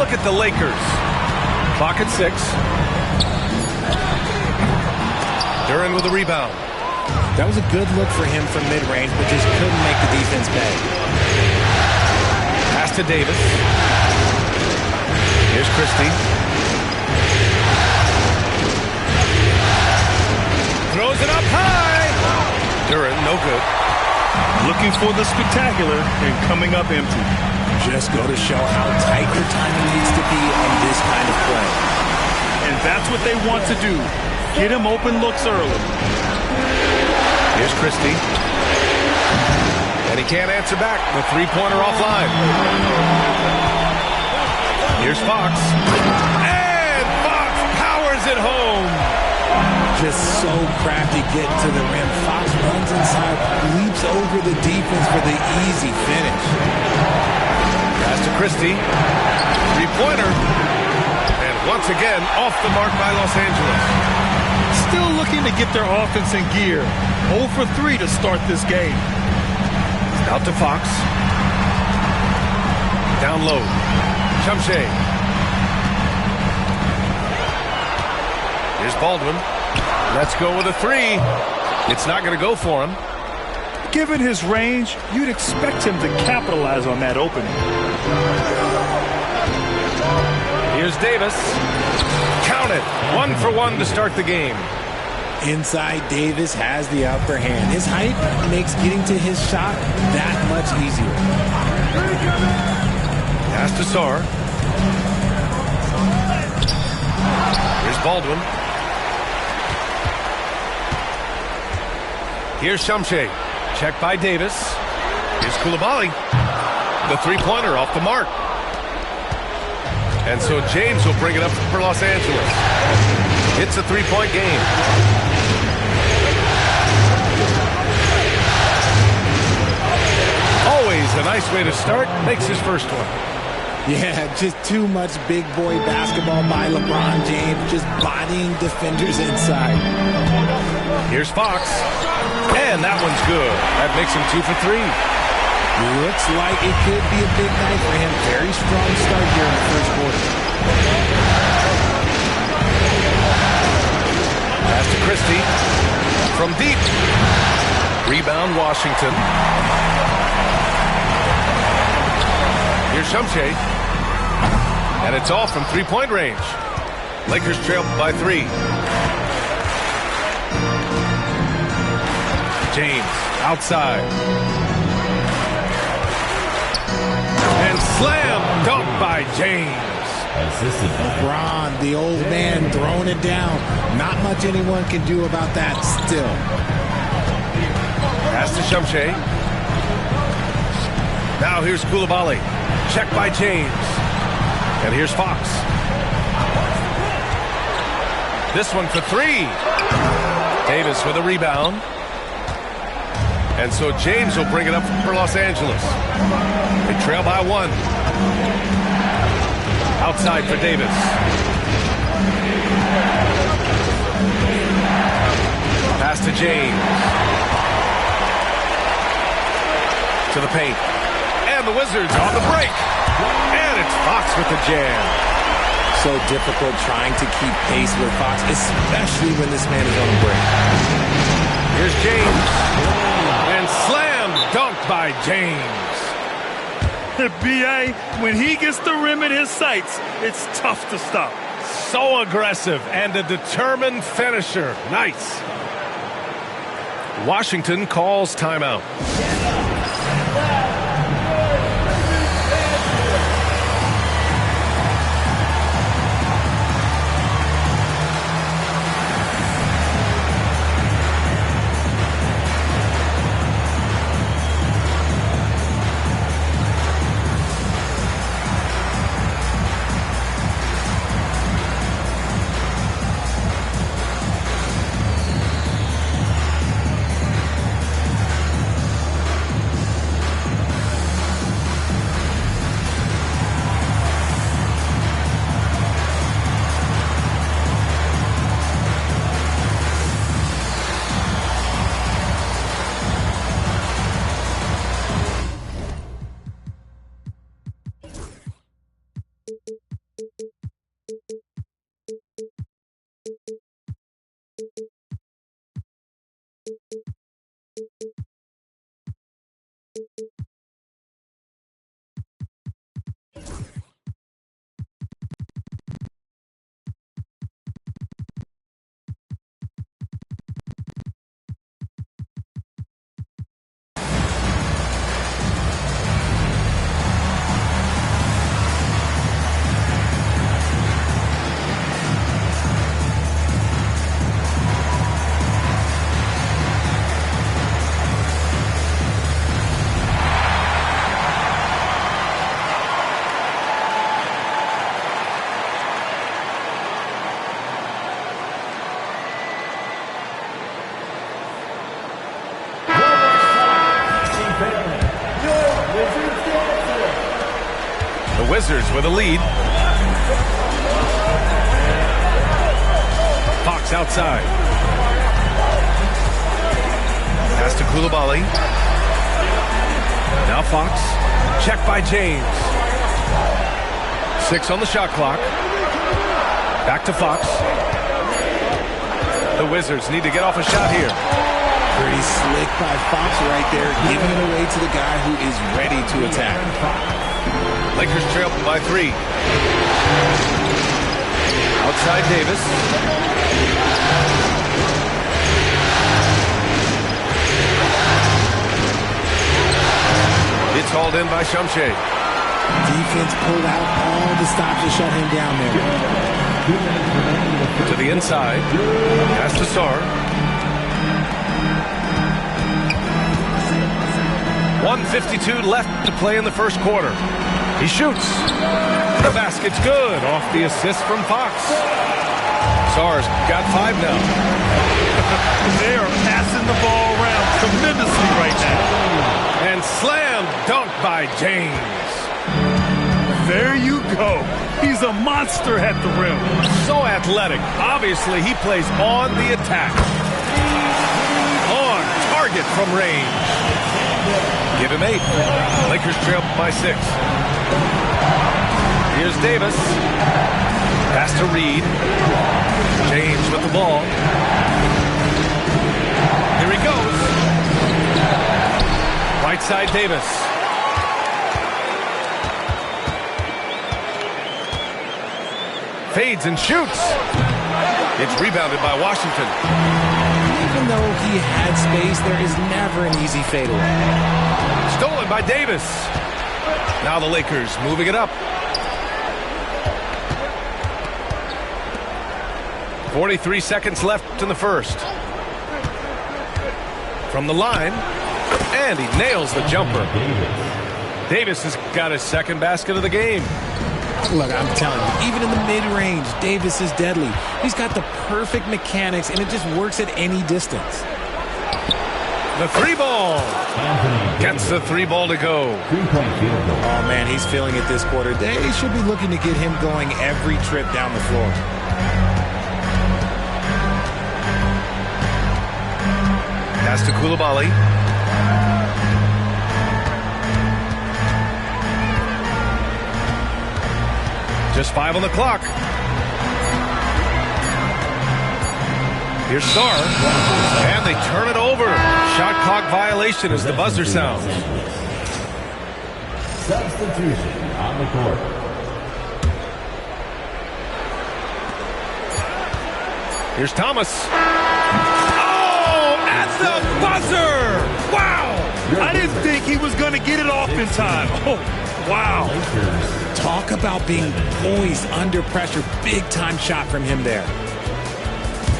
look at the Lakers. Clock at 6. Duran with a rebound. That was a good look for him from mid-range, but just couldn't make the defense pay. Pass to Davis. Here's Christie. Throws it up high. Duran, no good. Looking for the spectacular and coming up empty. Just go to show how tight your timing needs to be on this kind of play. And that's what they want to do. Get him open looks early. Here's Christie. And he can't answer back. The three-pointer offline. Here's Fox. And Fox powers it home. Just so crafty getting to the rim. Fox runs inside, leaps over the defense for the easy finish. Pass to Christie. Three-pointer. And once again, off the mark by Los Angeles. Still looking to get their offense in gear. 0 for 3 to start this game. Out to Fox. Down low. Shumshay. Here's Baldwin. Let's go with a 3. It's not going to go for him. Given his range, you'd expect him to capitalize on that opening. Here's Davis. Count it. 1 for 1 to start the game. Inside, Davis has the upper hand. His height makes getting to his shot that much easier. Pass to Sarr. Here's Baldwin. Here's Shumshay. Check by Davis. Here's Coulibaly. The three-pointer off the mark. And so James will bring it up for Los Angeles. It's a three-point game. Always a nice way to start. Makes his first one. Yeah, just too much big boy basketball by LeBron James. Just bodying defenders inside. Here's Fox. And that one's good. That makes him 2 for 3. Looks like it could be a big night for him. Very strong start here in the first quarter. Pass to Christie. From deep. Rebound, Washington. Here's Shumshay. And it's off from three-point range. Lakers trail by 3. James outside. And slam dunk by James. LeBron, the old man, throwing it down. Not much anyone can do about that still. Pass to Shumshay. Now here's Coulibaly. Check by James. And here's Fox. This one for 3. Davis with a rebound. And so James will bring it up for Los Angeles. They trail by 1. Outside for Davis. Pass to James. To the paint. And the Wizards on the break. And it's Fox with the jam. So difficult trying to keep pace with Fox, especially when this man is on the break. Here's James. And slam dunked by James. B.A., when he gets the rim in his sights, it's tough to stop. So aggressive and a determined finisher. Nice. Washington calls timeout. The Wizards with a lead. Fox outside. Pass to Koulibaly. Now Fox. Check by James. 6 on the shot clock. Back to Fox. The Wizards need to get off a shot here. Pretty slick by Fox right there, giving it away to the guy who is ready to attack. Lakers trail by 3. Outside Davis. It's hauled in by Shamshay. Defense pulled out all the stops to shut him down there. To the inside. Pass to Sarr. 1:52 left to play in the first quarter. He shoots. The basket's good off the assist from Fox. Sarr's got 5 now. They are passing the ball around tremendously right now. And slam dunk by James. There you go. He's a monster at the rim. So athletic. Obviously, he plays on the attack. On target from range. Give him 8. Lakers trail by 6. Here's Davis. Pass to Reed. James with the ball. Here he goes. Right side Davis. Fades and shoots. It's rebounded by Washington. Even though he had space, there is never an easy fadeaway. Stolen by Davis. Now the Lakers moving it up. 43 seconds left in the first. From the line. And he nails the jumper. Davis has got his second basket of the game. Look, I'm telling you, even in the mid-range, Davis is deadly. He's got the perfect mechanics, and it just works at any distance. The 3-ball. Gets the 3-ball to go. Oh, man, he's feeling it this quarter. They should be looking to get him going every trip down the floor. Pass to Koulibaly. Just 5 on the clock. Here's Sarr. And they turn it over. Shot clock violation as the buzzer sounds. Substitution on the court. Here's Thomas. Oh, at the buzzer! Wow! I didn't think he was going to get it off in time. Oh, wow. Talk about being poised under pressure. Big-time shot from him there.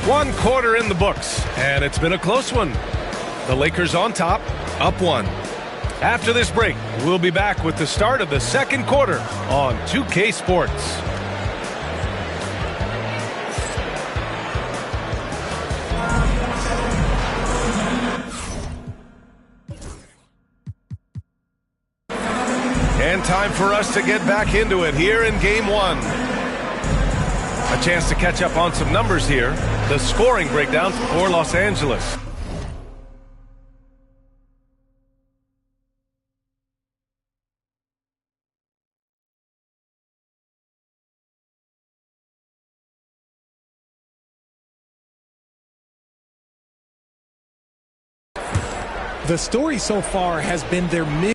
1 quarter in the books, and it's been a close one. The Lakers on top, up 1. After this break, we'll be back with the start of the second quarter on 2K Sports. And time for us to get back into it here in Game 1. A chance to catch up on some numbers here. The scoring breakdown for Los Angeles. The story so far has been their mid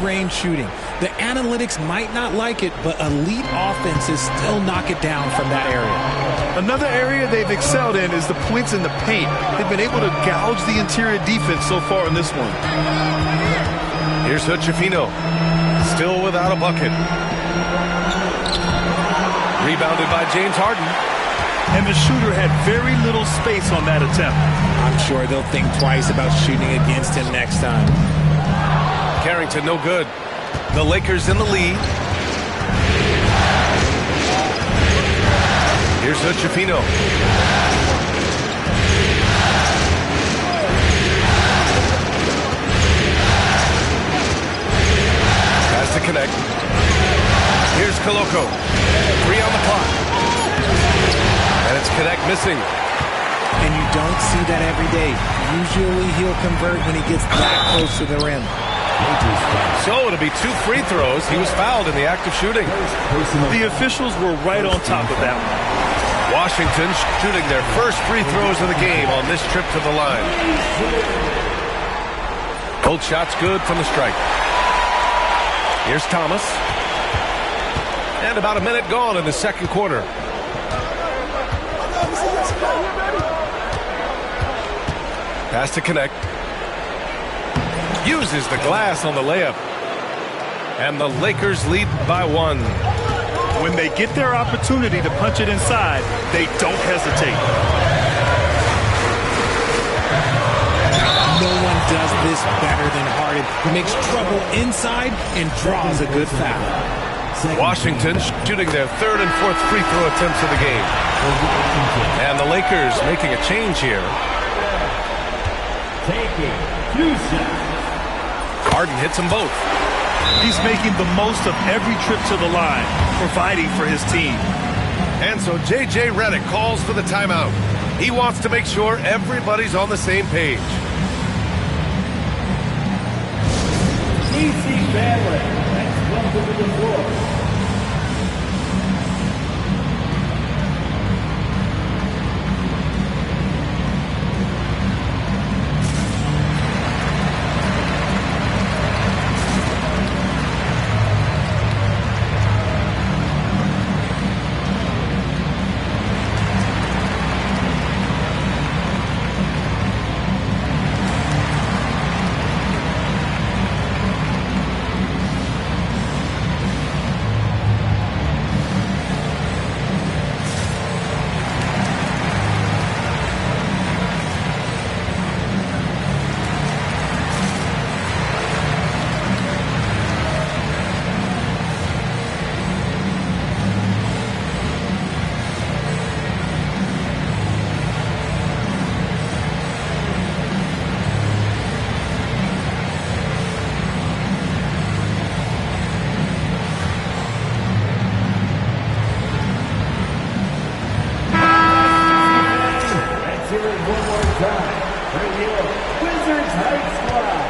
mid-range shooting. The analytics might not like it, but elite offenses still knock it down from that area. Another area they've excelled in is the points in the paint. They've been able to gouge the interior defense so far in this one. Here's Hutchefino, still without a bucket. Rebounded by James Harden. And the shooter had very little space on that attempt. I'm sure they'll think twice about shooting against him next time. Carrington, no good. The Lakers in the lead. Here's Chifino. Has to connect. Here's Coloco. 3 on the clock. And it's Connect missing. And you don't see that every day. Usually he'll convert when he gets that close to the rim. So it'll be 2 free throws. He was fouled in the act of shooting. The officials were right on top of that one. Washington shooting their first free throws of the game on this trip to the line. Both shots good from the stripe. Here's Thomas. And about a minute gone in the second quarter. Pass to Connect. Uses the glass on the layup. And the Lakers lead by 1. When they get their opportunity to punch it inside, they don't hesitate. No one does this better than Harden. He makes trouble inside and draws a good foul. Washington shooting their 3rd and 4th free throw attempts of the game. And the Lakers making a change here. Harden hits them both. He's making the most of every trip to the line, providing for his team. And so J.J. Redick calls for the timeout. He wants to make sure everybody's on the same page. C.C. Bailey, next welcome to the floor.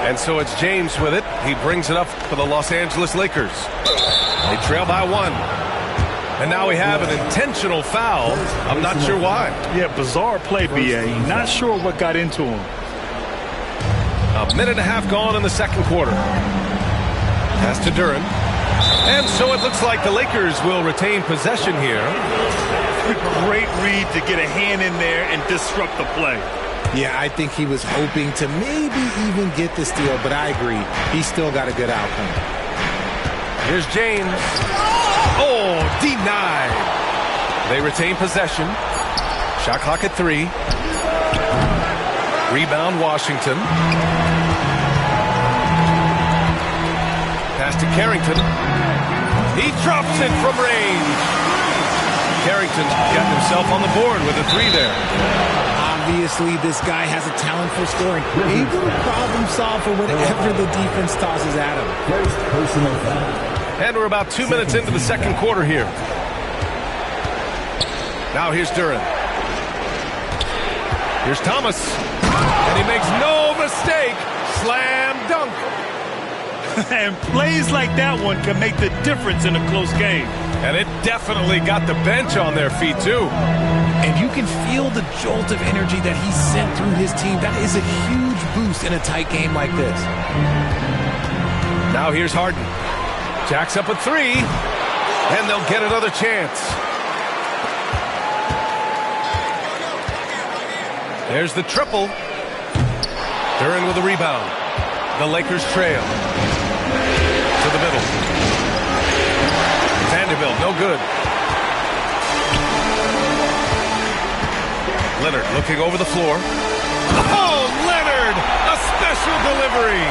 And so it's James with it. He brings it up for the Los Angeles Lakers. They trail by 1. And now we have an intentional foul. I'm not sure why. Yeah, bizarre play, B.A. Not sure what got into him. A minute and a half gone in the second quarter. Pass to Duren. And so it looks like the Lakers will retain possession here. Great read to get a hand in there and disrupt the play. Yeah, I think he was hoping to maybe even get the steal, but I agree. He still got a good outcome. Here's James. Oh, denied. They retain possession. Shot clock at 3. Rebound, Washington. Pass to Carrington. He drops it from range. Carrington's got himself on the board with a 3 there. Obviously, this guy has a talent for scoring. Able to problem solve for whatever the defense tosses at him. First personal foul. And we're about 2 minutes into the second quarter here. Now here's Duren. Here's Thomas. And he makes no mistake. Slam dunk. And plays like that one can make the difference in a close game. And it definitely got the bench on their feet, too. And you can feel the jolt of energy that he sent through his team. That is a huge boost in a tight game like this. Now here's Harden. Jacks up a 3. And they'll get another chance. There's the triple. Duren with a rebound. The Lakers trail. To the middle. Vanderbilt, no good. Leonard looking over the floor. Oh, Leonard! A special delivery!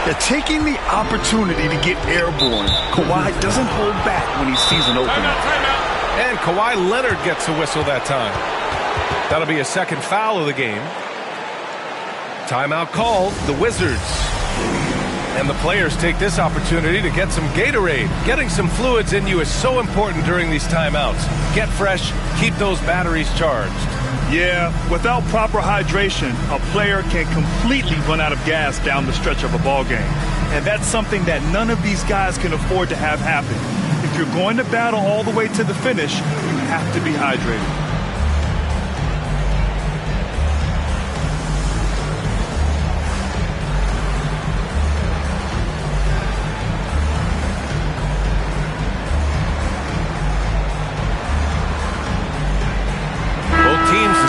They're taking the opportunity to get airborne. Kawhi doesn't hold back when he sees an opening. And Kawhi Leonard gets a whistle that time. That'll be a second foul of the game. Timeout called, the Wizards. And the players take this opportunity to get some Gatorade. Getting some fluids in you is so important during these timeouts. Get fresh, keep those batteries charged. Yeah, without proper hydration, a player can completely run out of gas down the stretch of a ball game. And that's something that none of these guys can afford to have happen. If you're going to battle all the way to the finish, you have to be hydrated.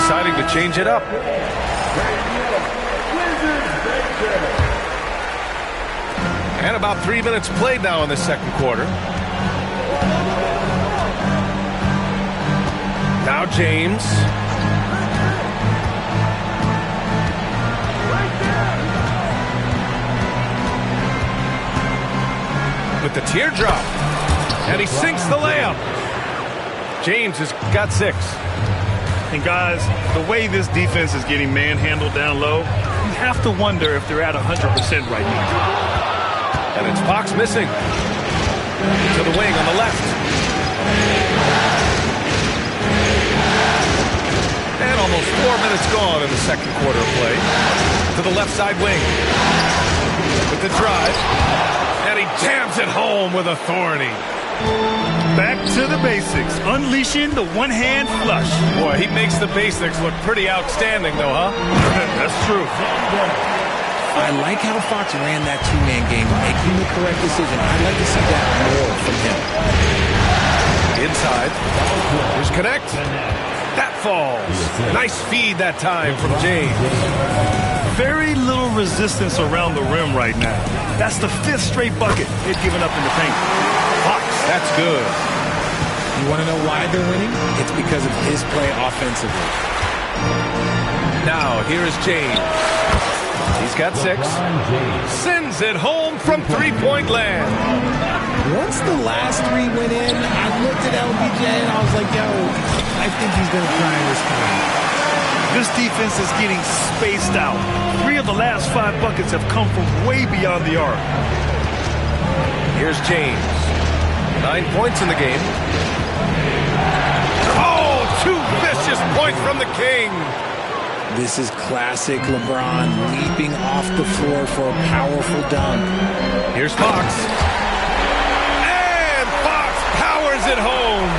Deciding to change it up. And about 3 minutes played now in the second quarter. Now James. With the teardrop. And he sinks the layup. James has got 6. And guys, the way this defense is getting manhandled down low, you have to wonder if they're at 100% right now. And it's Fox missing. To the wing on the left. And almost 4 minutes gone in the second quarter of play. To the left side wing. With the drive. And he jams it home with authority. Back to the basics, unleashing the one-hand flush. Boy, he makes the basics look pretty outstanding, though, huh? That's true. I like how Fox ran that two-man game, making the correct decision. I'd like to see that more from him. Inside. Here's connect. That falls. Nice feed that time from James. Very little resistance around the rim right now. That's the 5th straight bucket they've given up in the paint. Fox, that's good. You want to know why they're winning? It's because of his play offensively. Now, here is James. He's got 6. Sends it home from three-point land. Once the last 3 went in, I looked at LBJ and I was like, yo, I think he's going to try this time. This defense is getting spaced out. 3 of the last 5 buckets have come from way beyond the arc. Here's James. 9 points in the game. Oh, 2 vicious points from the King. This is classic LeBron leaping off the floor for a powerful dunk. Here's Fox. And Fox powers it home.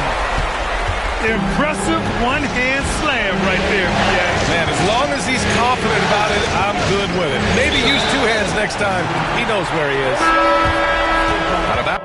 Impressive one-hand slam right there, PA. Man, as long as he's confident about it, I'm good with it. Maybe use 2 hands next time. He knows where he is. Not about.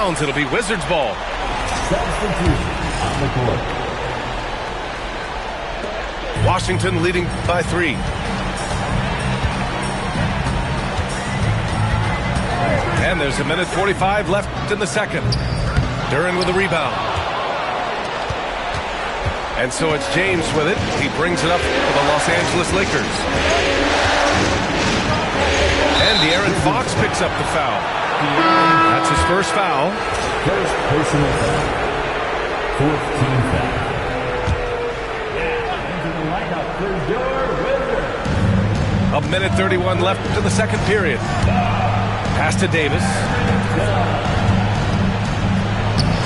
It'll be Wizards ball. Substitution on the court. Washington leading by 3. And there's 1:45 left in the second. Duran with a rebound. And so it's James with it. He brings it up for the Los Angeles Lakers. And De'Aaron Fox picks up the foul. That's his first foul. First personal foul. 4th team foul. Now into the lineup for your Wizards. 1:31 left in the second period. Pass to Davis.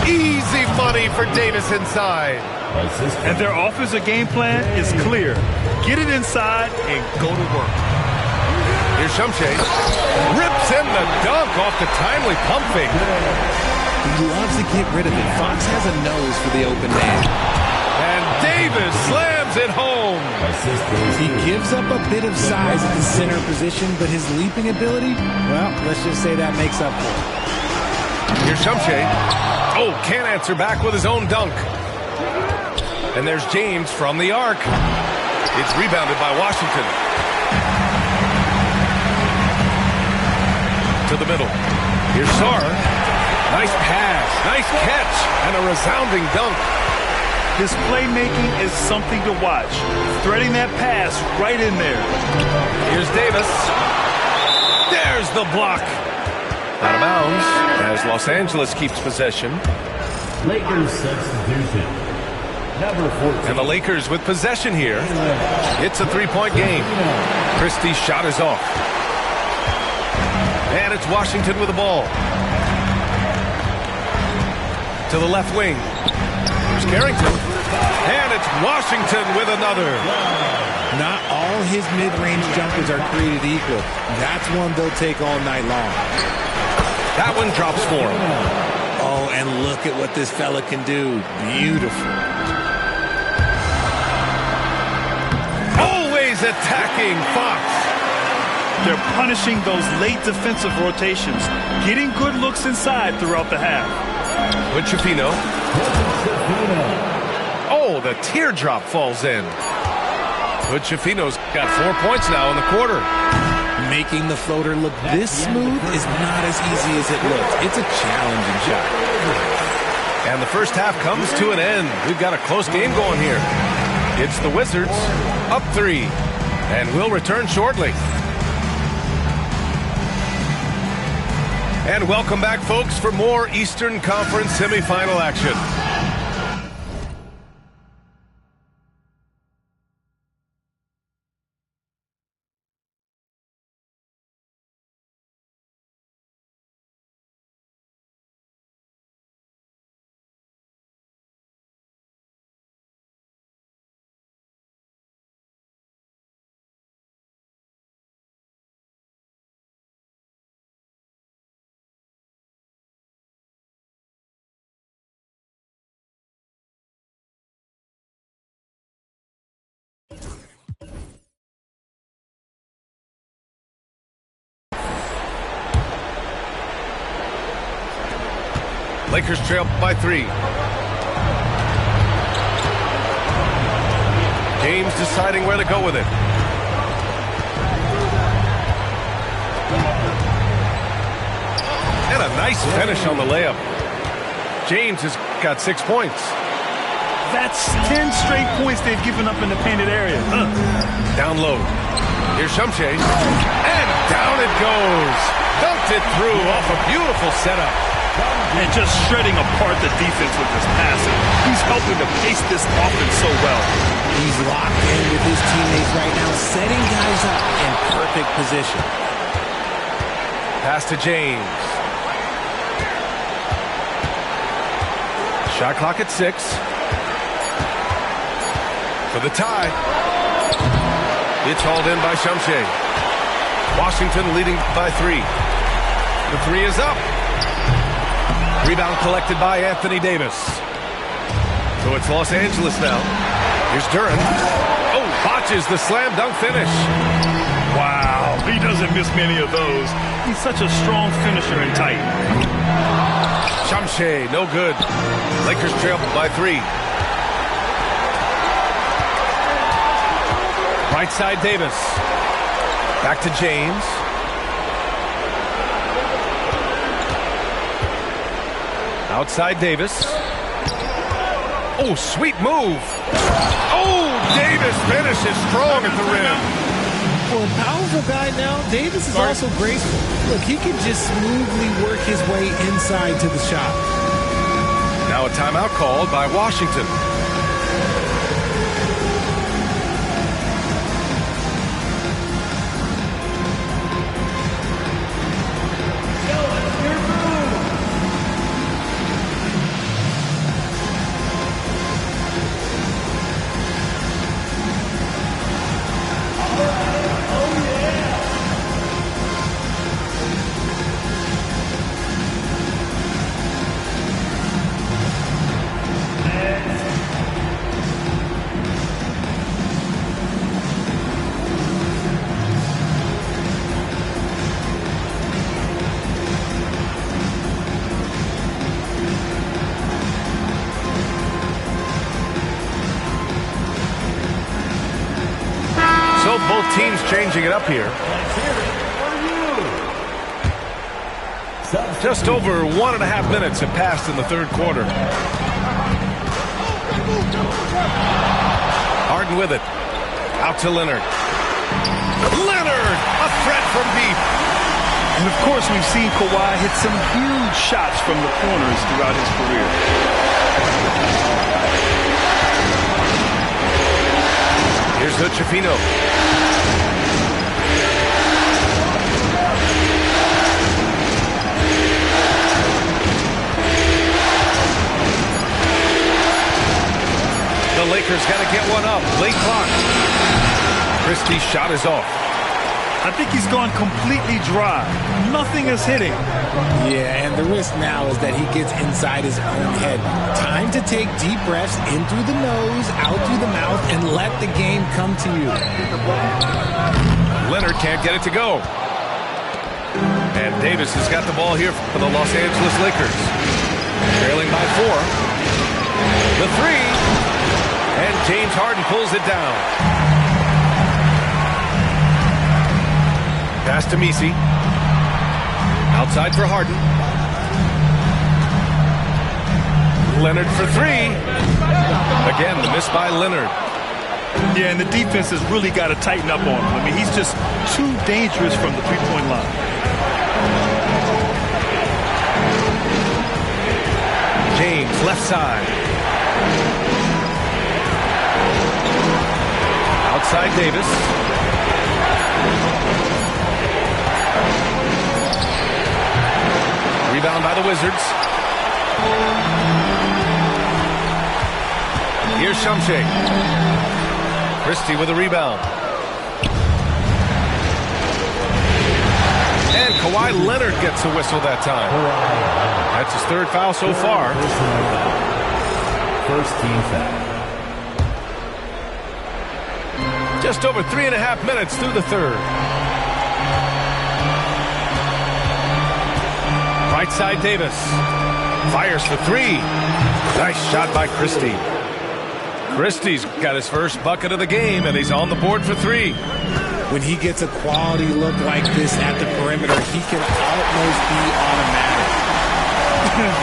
Easy money for Davis inside. And their offensive game plan is clear. Get it inside and go to work. Here's Shumshay. Rips in the dunk off the timely pump fake. He loves to get rid of it. Fox has a nose for the open man. And Davis slams it home. He gives up a bit of size at the center position, but his leaping ability, well, let's just say that makes up for it. Here's Shumshay. Oh, can't answer back with his own dunk. And there's James from the arc. It's rebounded by Washington. To the middle. Here's Sarr. Nice pass, nice catch, and a resounding dunk. His playmaking is something to watch. Threading that pass right in there. Here's Davis. There's the block. Out of bounds as Los Angeles keeps possession. Lakers substitution. Number 14. And the Lakers with possession here. It's a three-point game. Christie's shot is off. And it's Washington with the ball. To the left wing. Here's Carrington. And it's Washington with another. Not all his mid-range jumpers are created equal. That's one they'll take all night long. That one drops for him. Oh, and look at what this fella can do. Beautiful. Always attacking Fox. They're punishing those late defensive rotations, getting good looks inside throughout the half. With Chafino. Oh, the teardrop falls in. But Chafino's got 4 points now in the quarter. Making the floater look this smooth is not as easy as it looks. It's a challenging shot. And the first half comes to an end. We've got a close game going here. It's the Wizards up 3. And we'll return shortly. And welcome back, folks, for more Eastern Conference semifinal action. Lakers trail by 3. James deciding where to go with it. And a nice finish on the layup. James has got 6 points. That's 10 straight points they've given up in the painted area. Down low. Here's Shumshay. And down it goes. Dunked it through off a beautiful setup. And just shredding apart the defense with his passing. He's helping to pace this offense so well. He's locked in with his teammates right now, setting guys up in perfect position. Pass to James. Shot clock at 6. For the tie. It's hauled in by Shumshay. Washington leading by 3. The 3 is up. Rebound collected by Anthony Davis. So it's Los Angeles now. Here's Duran. Oh, botches the slam dunk finish. Wow, he doesn't miss many of those. He's such a strong finisher and tight. Shumshay, no good. Lakers trail by 3. Right side Davis. Back to James. Outside Davis. Oh, sweet move. Oh, Davis finishes strong at the rim. For a powerful guy now, Davis is also graceful. Look, he can just smoothly work his way inside to the shot. Now a timeout called by Washington. teams changing it up here. Just over 1.5 minutes have passed in the third quarter. Harden with it. Out to Leonard. Leonard! A threat from deep. And of course, we've seen Kawhi hit some huge shots from the corners throughout his career. Here's Hood-Schifino. The Lakers got to get one up. Late clock. Christie's shot is off. I think he's gone completely dry. Nothing is hitting. Yeah, and the risk now is that he gets inside his own head. Time to take deep breaths in through the nose, out through the mouth, and let the game come to you. Leonard can't get it to go. And Davis has got the ball here for the Los Angeles Lakers. Trailing by 4. The three. And James Harden pulls it down. Pass to Messi. Outside for Harden. Leonard for 3. Again, the miss by Leonard. Yeah, and the defense has really got to tighten up on him. I mean, he's just too dangerous from the three-point line. James, left side. Outside Davis. Rebound by the Wizards. Here's Shumshay. Christie with a rebound. And Kawhi Leonard gets a whistle that time. That's his third foul so far. First team foul. Just over 3.5 minutes through the third. Right side Davis. Fires for 3. Nice shot by Christie. Christie's got his first bucket of the game, and he's on the board for 3. When he gets a quality look like this at the perimeter, he can almost be automatic.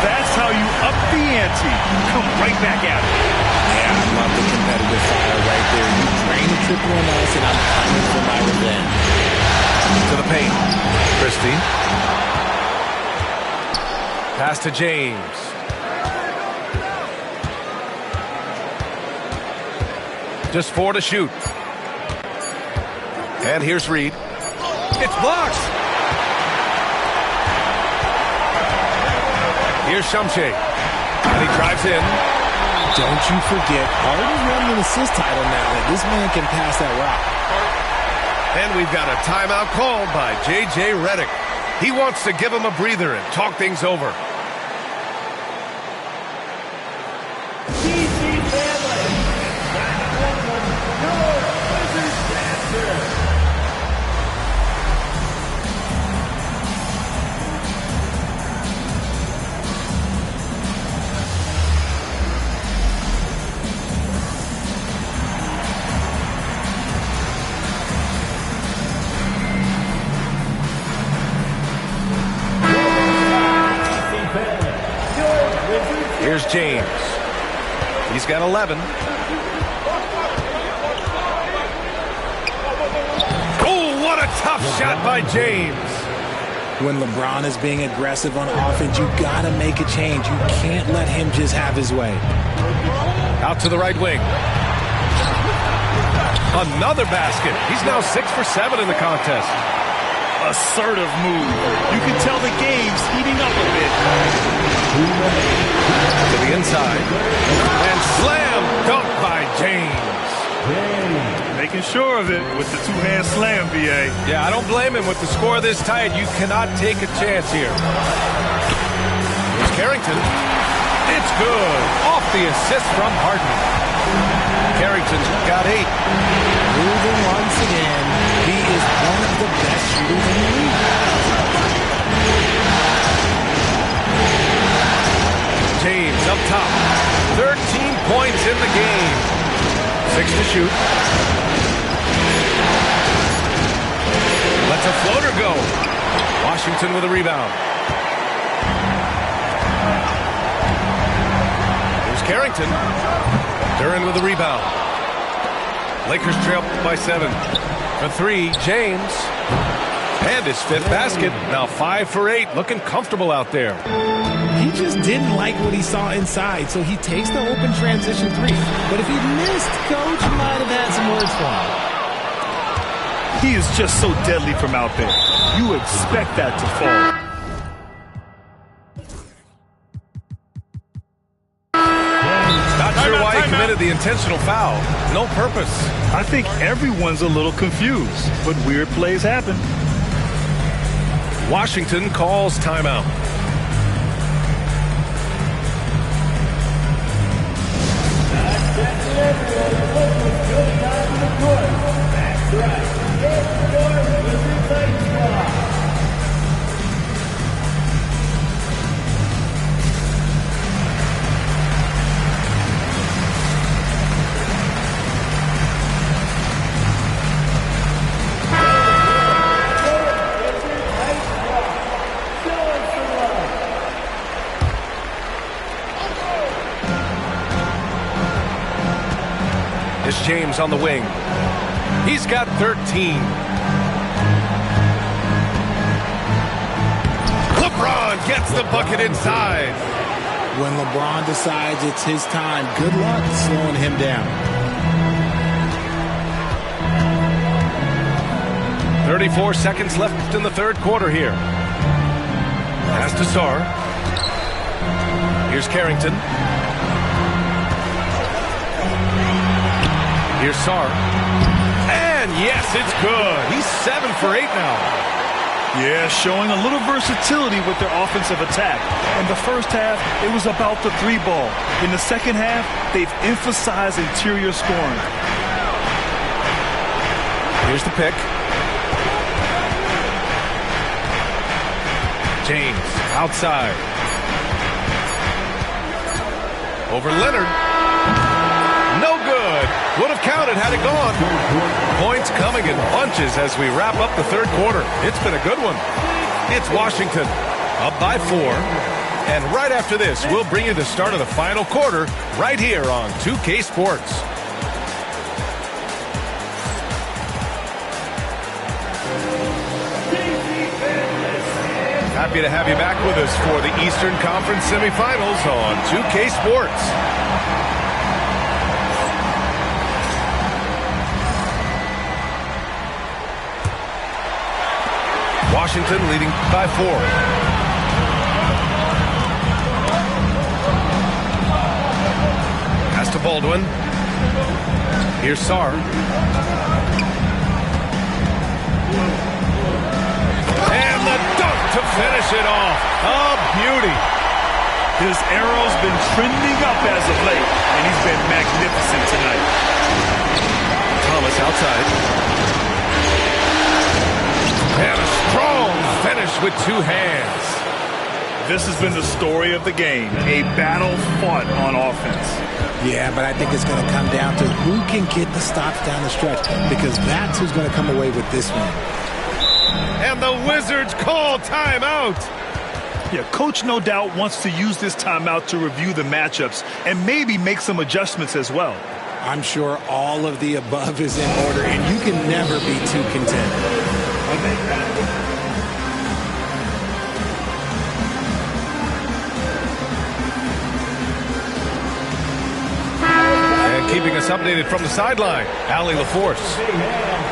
That's how you up the ante. Come right back at it. Yeah, I love the competitive fire right there. You drain a triple on us, and I'm coming for my revenge. To the paint. Christie. Pass to James. Just 4 to shoot. And here's Reed. It's blocked. Here's Shumshay. And he drives in. Don't you forget, Harden's running an assist title now, and this man can pass that rock. And we've got a timeout called by J.J. Redick. He wants to give him a breather and talk things over. Here's James. He's got 11. Oh, what a tough shot by James. When LeBron is being aggressive on offense, you got to make a change. You can't let him just have his way. Out to the right wing. Another basket. He's now 6 for 7 in the contest. Assertive move. You can tell the game's heating up a bit. To the inside. And slam dunk by James. Making sure of it with the two-hand slam, B.A. Yeah, I don't blame him with the score this tight. You cannot take a chance here. Here's Carrington. It's good. Off the assist from Harden. Carrington's got 8. Moving once again. He is one of the best shooters in the league. James up top. 13 points in the game. 6 to shoot. lets a floater go. Washington with a rebound. Here's Carrington. Duran with a rebound. Lakers trail by 7. For 3, James. And his 5th basket. Now 5 for 8. Looking comfortable out there. He just didn't like what he saw inside, so he takes the open transition 3. But if he missed, Coach might have had some words for him. He is just so deadly from out there. You expect that to fall. Not sure why he committed the intentional foul. No purpose. I think everyone's a little confused, but weird plays happen. Washington calls timeout. It's James on the wing. He's got 13. LeBron gets the bucket inside. When LeBron decides it's his time, good luck slowing him down. 34 seconds left in the third quarter here. Pass to Sarr. Here's Carrington. Here's Sarr. And yes, it's good. He's 7 for 8 now. Yeah, showing a little versatility with their offensive attack. In the first half, it was about the 3 ball. In the second half, they've emphasized interior scoring. Here's the pick. James outside. Over Leonard. No good. Would have counted had it gone. Points coming in bunches as we wrap up the third quarter. It's been a good one. It's Washington up by 4. And right after this, we'll bring you the start of the final quarter right here on 2K Sports. Happy to have you back with us for the Eastern Conference semifinals on 2K Sports. Washington leading by 4. Pass to Baldwin. Here's Sarr. And the dunk to finish it off. A beauty. His arrow's been trending up as of late, and he's been magnificent tonight. Thomas outside. And a strong finish with 2 hands. This has been the story of the game, a battle fought on offense. Yeah, but I think it's going to come down to who can get the stops down the stretch, because that's who's going to come away with this one. And the Wizards call timeout. Yeah, Coach no doubt wants to use this timeout to review the matchups and maybe make some adjustments as well. I'm sure all of the above is in order, and you can never be too content. And keeping us updated from the sideline, Allie LaForce.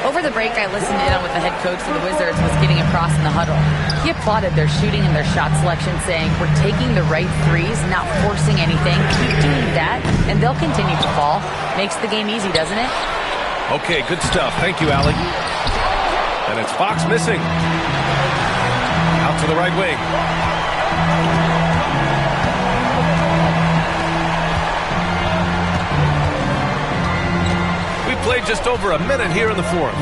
Over the break, I listened in on what the head coach for the Wizards was getting across in the huddle. He applauded their shooting and their shot selection, saying, "We're taking the right threes, not forcing anything. Keep doing that, and they'll continue to fall." Makes the game easy, doesn't it? Okay, good stuff. Thank you, Allie. And it's Fox missing. Out to the right wing. We played just over a minute here in the fourth.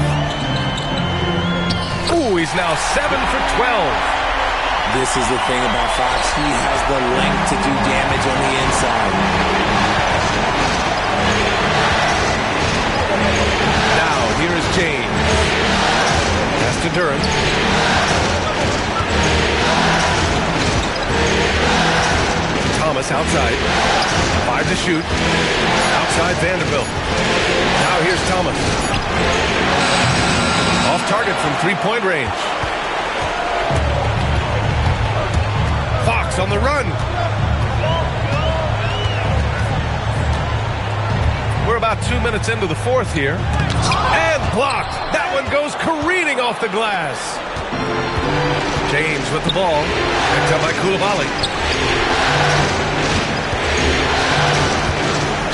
Ooh, he's now 7 for 12. This is the thing about Fox. He has the length to do damage on the inside. Now, here is James. Has to to Duran. Thomas outside. 5 to shoot. Outside Vanderbilt. Now here's Thomas. Off target from three-point range. Fox on the run. We're about 2 minutes into the fourth here. And blocked. That one goes careening off the glass. James with the ball. Picked up by Coulibaly.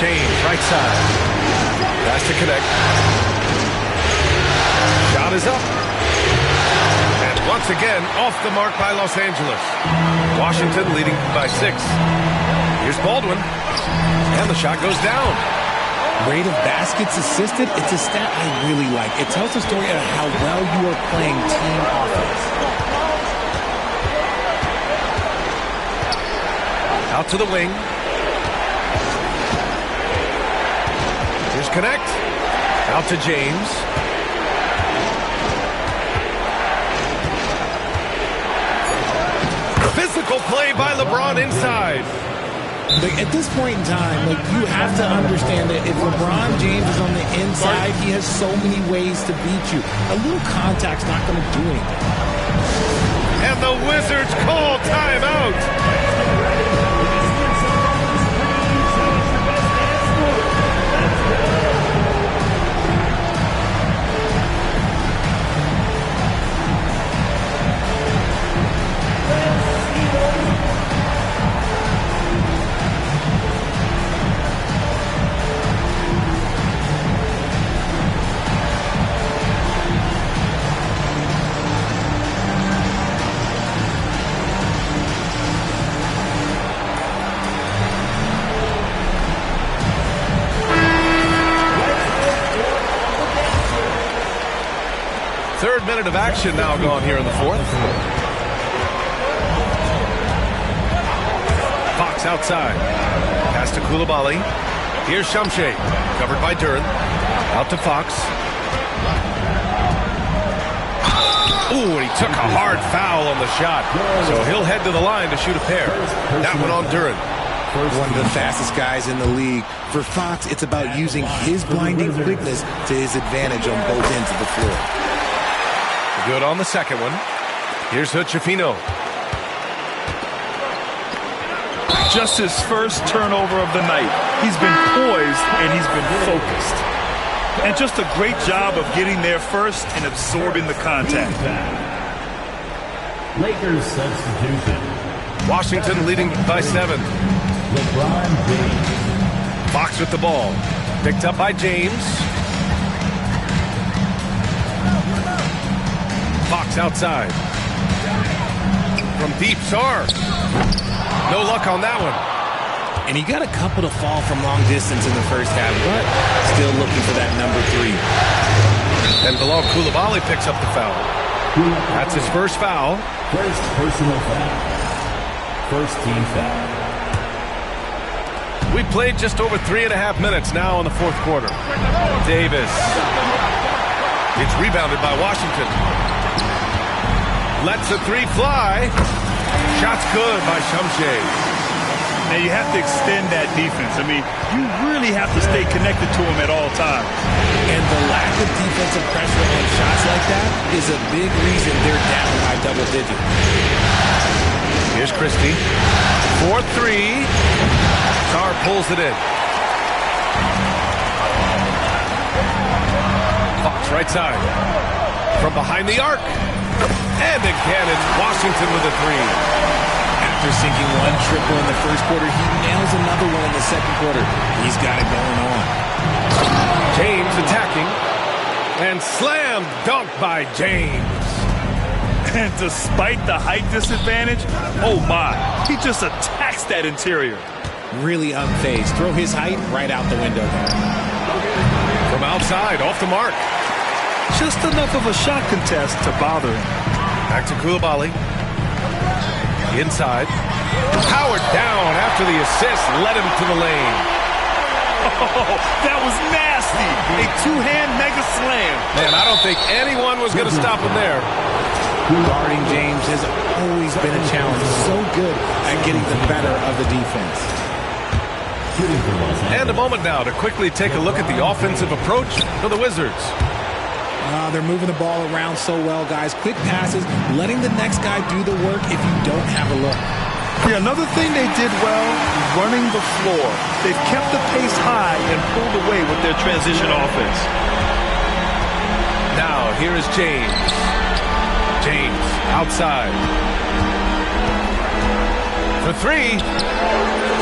James, right side. Has to connect. Shot is up. And once again, off the mark by Los Angeles. Washington leading by 6. Here's Baldwin. And the shot goes down. Rate of baskets assisted, it's a stat I really like. It tells a story of how well you are playing team offense. Out to the wing. Here's Connect. Out to James. Physical play by LeBron inside. At this point in time, you have to understand that if LeBron James is on the inside, he has so many ways to beat you. A little contact's not going to do anything. And the Wizards call timeout. Third minute of action now gone here in the fourth. Fox outside. Pass to Coulibaly. Here's Shamshay. Covered by Duran. Out to Fox. Ooh, and he took a hard foul on the shot. So he'll head to the line to shoot a pair. That one on Duran. One of the fastest guys in the league. For Fox, it's about using his blinding quickness to his advantage on both ends of the floor. Good on the second one. Here's Hood-Schifino. Just his first turnover of the night. He's been poised and he's been focused. And just a great job of getting there first and absorbing the contact. Lakers substitution. Washington leading by 7. LeBron James. Fox with the ball. Picked up by James. Fox outside. From deep, Sarr. No luck on that one. And he got a couple to fall from long distance in the first half, but still looking for that number 3. And below, Coulibaly picks up the foul. That's his first foul. First personal foul. First team foul. We played just over 3.5 minutes now in the fourth quarter. Davis. It's rebounded by Washington. Lets the 3 fly. Shot's good by Shamshay. Now you have to extend that defense. I mean, you really have to stay connected to him at all times. And the lack of defensive pressure on shots like that is a big reason they're down by double digits. Here's Christie. 4-3. Sarr pulls it in. Fox right side. From behind the arc. And again, it's Washington with a 3. After sinking one triple in the first quarter, he nails another one in the second quarter. He's got it going on. James attacking. And slam dunk by James. And despite the height disadvantage, oh my, he just attacks that interior. Really unfazed. Throw his height right out the window there. From outside, off the mark. Just enough of a shot contest to bother him. Back to Coulibaly. Inside. Powered down after the assist led him to the lane. Oh, that was nasty. A two-hand mega slam. Man, I don't think anyone was going to stop him there. Guarding James has always been a challenge. So good at getting the better of the defense. And a moment now to quickly take a look at the offensive approach for the Wizards. They're moving the ball around so well, guys. Quick passes, letting the next guy do the work if you don't have a look. Yeah, another thing they did well, running the floor. They've kept the pace high and pulled away with their transition offense. Now, here is James. James, outside. For three.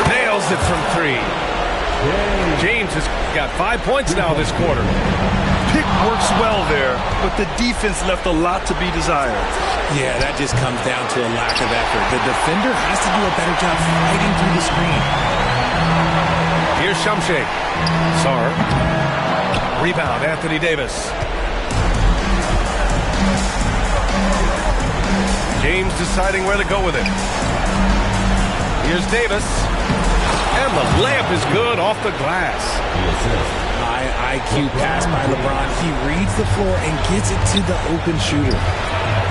Nails it from three. James has got 5 points now this quarter. Pick works well there, but the defense left a lot to be desired. Yeah, that just comes down to a lack of effort. The defender has to do a better job fighting through the screen. Here's Shamshe. Sar. Rebound, Anthony Davis. James deciding where to go with it. Here's Davis. And the layup is good off the glass. High IQ pass by LeBron. He reads the floor and gets it to the open shooter.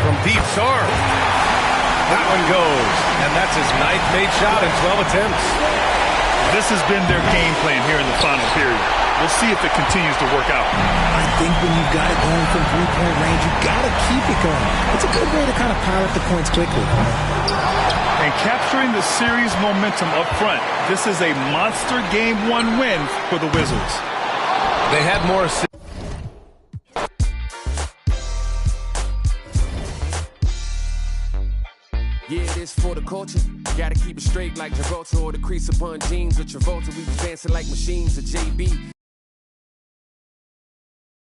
From deep, Sar. That one goes. And that's his 9th made shot in 12 attempts. This has been their game plan here in the final period. We'll see if it continues to work out. I think when you've got it going from three-point range, you've got to keep it going. It's a good way to kind of pile up the points quickly. And capturing the series momentum up front, this is a monster Game 1 win for the Wizards. They had more assists. Yeah, this for the culture. Gotta keep it straight like Travolta or the crease upon jeans with Travolta. We was dancing like machines at JB.